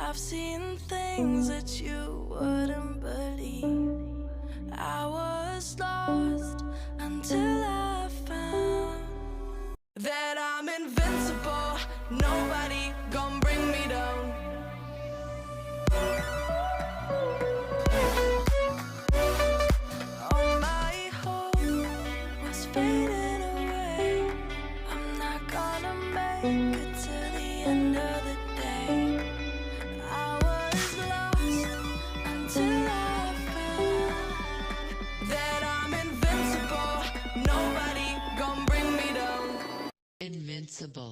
I've seen things that you wouldn't believe. I was lost until I found that I'm invincible. Nobody gon' bring me down. All my hope was fading away. I'm not gonna make it to the end of the day. I was lost until I found that I'm invincible. Nobody gon' bring me down. Invincible.